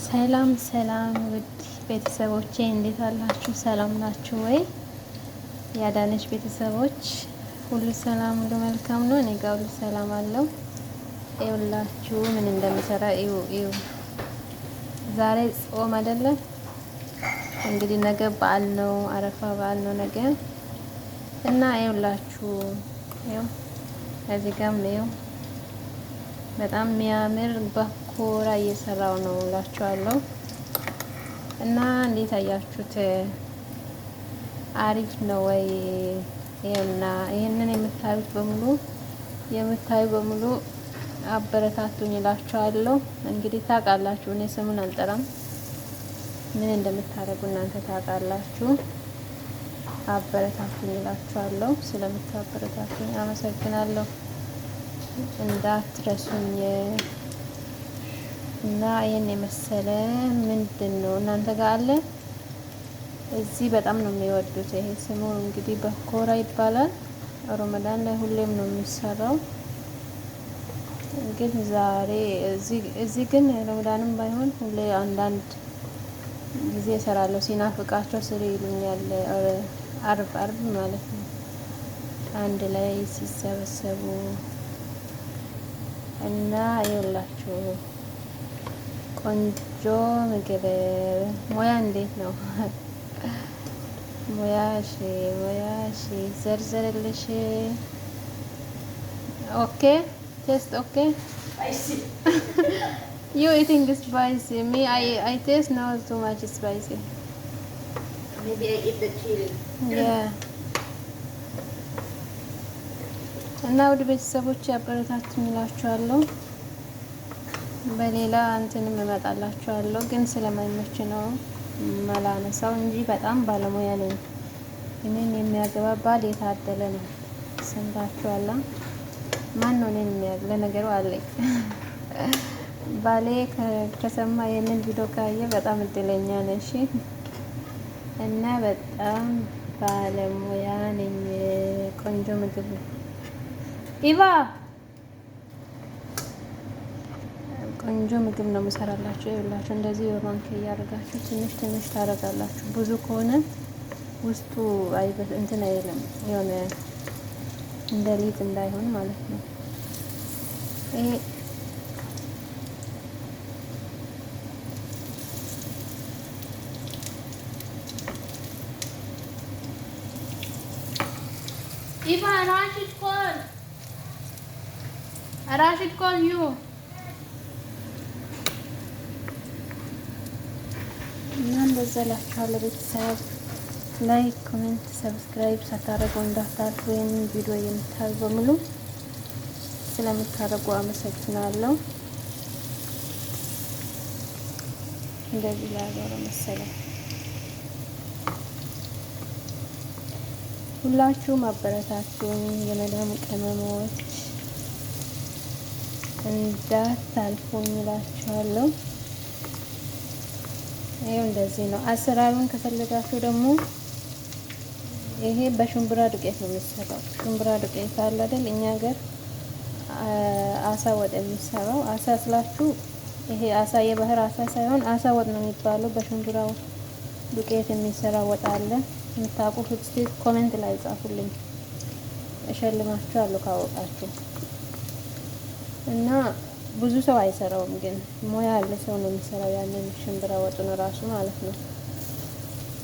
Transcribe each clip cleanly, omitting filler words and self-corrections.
ሰላም ሰላም ውድ ቤተሰቦቼ እንዴት አላችሁ? ሰላም ናችሁ ወይ? ያዳነች ቤተሰቦች ሁሉ ሰላም ሁሉ መልካም ነው። እኔ ጋር ሁሉ ሰላም አለው። ይኸውላችሁ ምን እንደምሰራ እዩ። ዛሬ ጾም አይደለም እንግዲህ ነገ በዓል ነው፣ አረፋ በዓል ነው ነገ እና ይኸውላችሁ እዚህ ጋርም በጣም የሚያምር በኮራ እየሰራው ነው እላችኋለሁ። እና እንዴት አያችሁት? አሪፍ ነው ወይ? ይሄና ይሄንን የምታዩ በሙሉ አበረታቱኝ እላችኋለሁ። እንግዲህ ታውቃላችሁ፣ እኔ ስሙን አልጠራም። ምን እንደምታደርጉ እናንተ ታውቃላችሁ። አበረታቱኝ እላችኋለሁ። ስለምታበረታቱኝ አመሰግናለሁ። እንዳትረሱኝ እና ይሄን የመሰለ ምንድን ነው እናንተ ጋር አለ? እዚህ በጣም ነው የሚወዱት። ይሄ ስሙ እንግዲህ በኮራ ይባላል። ረመዳን ላይ ሁሌም ነው የሚሰራው። ግን ዛሬ እዚህ ግን ረመዳንም ባይሆን ሁሌ አንዳንድ ጊዜ እሰራለሁ። ሲናፍቃቸው ስሪ ይሉኛል። አርብ ማለት ነው አንድ ላይ ሲሰበሰቡ እና ይኸውላችሁ ቆንጆ ምግብ ሙያ እንዴት ነው? ሙያሽ ዘርዘርልሽ። ኦኬ ቴስት ኦኬ you eating spicy, me I taste now too much spicy. Maybe I eat the chili. Yeah. እና ወደ ቤተሰቦች ያበረታቱኝ እላችኋለሁ። በሌላ እንትንም እመጣላችኋለሁ፣ ግን ስለማይመች ነው መላነሳው እንጂ በጣም ባለሙያ ነኝ። እኔን የሚያገባ ባል የታደለ ነው። ሰምታችኋላ። ማን ነው እኔን የሚያገባ? ለነገሩ አለኝ። ባሌ ከሰማ ይሄንን ቪዲዮ ካየ በጣም እድለኛ ነሽ። እና በጣም ባለሙያ ነኝ። ቆንጆ ምግብ ኢቫ ቆንጆ ምግብ ነው የምሰራላችሁ። ይኸውላችሁ እንደዚህ በማንኪያ እያደረጋችሁ ትንሽ ትንሽ ታደርጋላችሁ። ብዙ ከሆነ ውስጡ እንትን አይልም፣ የሆነ እንደ ሊጥ እንዳይሆን ማለት ነው። ይሄ Eva, Rashid call you. እና እንደዛ እላችኋለሁ። ቤተሰብ ላይክ፣ ኮሜንት፣ ሰብስክራይብ ሳታደርጉ እንዳታልፉ። ይህንን ቪዲዮ የምታዩ በሙሉ ስለምታደርጉ አመሰግናለሁ። እንደዚህ ላገረ መሰለኝ። ሁላችሁም አበረታቱኝ። የመዳም ቅመሞች እንዳታልፉኝ እላችኋለሁ። ይሄው እንደዚህ ነው አሰራሩን። ከፈለጋችሁ ደግሞ ይሄ በሽምብራ ዱቄት ነው የሚሰራው። ሽምብራ ዱቄት አለ አይደል? እኛ ሀገር አሳ ወጥ የሚሰራው አሳ ስላችሁ ይሄ አሳ የባህር አሳ ሳይሆን አሳ ወጥ ነው የሚባለው። በሽምብራው ዱቄት የሚሰራ ወጥ አለ። የምታውቁ ፍትስቲ ኮሜንት ላይ ጻፉልኝ፣ እሸልማችኋለሁ ካወቃችሁ። እና ብዙ ሰው አይሰራውም፣ ግን ሙያ ያለ ሰው ነው የሚሰራው ያንን ሽምብራ ወጡን ራሱ ማለት ነው።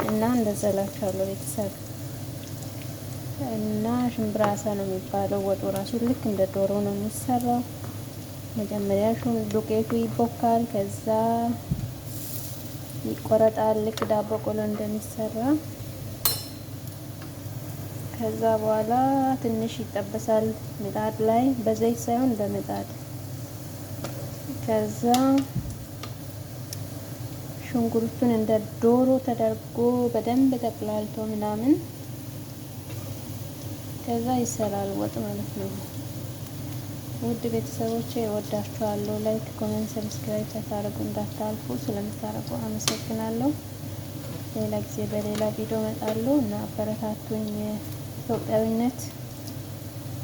እና እንደዛ እላችኋለሁ ቤተሰብ። እና ሽምብራ አሳ ነው የሚባለው ወጡ ራሱ ልክ እንደ ዶሮ ነው የሚሰራው። መጀመሪያ ዱቄቱ ይቦካል፣ ከዛ ይቆረጣል ልክ ዳቦ ቆሎ እንደሚሰራ። ከዛ በኋላ ትንሽ ይጠበሳል ምጣድ ላይ፣ በዘይት ሳይሆን በምጣድ። ከዛ ሽንኩርቱን እንደ ዶሮ ተደርጎ በደንብ ተቅላልቶ ምናምን ከዛ ይሰራል ወጥ ማለት ነው። ውድ ቤተሰቦቼ እወዳችኋለሁ። ላይክ፣ ኮሜንት፣ ሰብስክራይብ ሳታደርጉ እንዳታልፉ። ስለምታደርጉ አመሰግናለሁ። ሌላ ጊዜ በሌላ ቪዲዮ እመጣለሁ እና አበረታቱኝ። ኢትዮጵያዊነት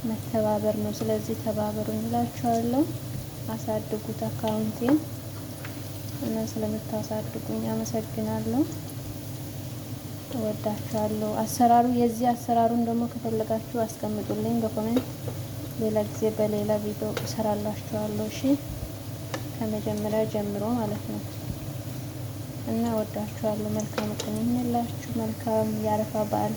መተባበር ነው። ስለዚህ ተባበሩኝ እላችኋለሁ። አሳድጉት አካውንቴን እና ስለምታሳድጉኝ አመሰግናለሁ። እወዳችኋለሁ። አሰራሩ የዚህ አሰራሩን ደግሞ ከፈለጋችሁ አስቀምጡልኝ በኮሜንት። ሌላ ጊዜ በሌላ ቪዲዮ እሰራላችኋለሁ። እሺ ከመጀመሪያ ጀምሮ ማለት ነው። እና እወዳችኋለሁ። መልካም ቀን ይሁንላችሁ። መልካም የአረፋ በዓል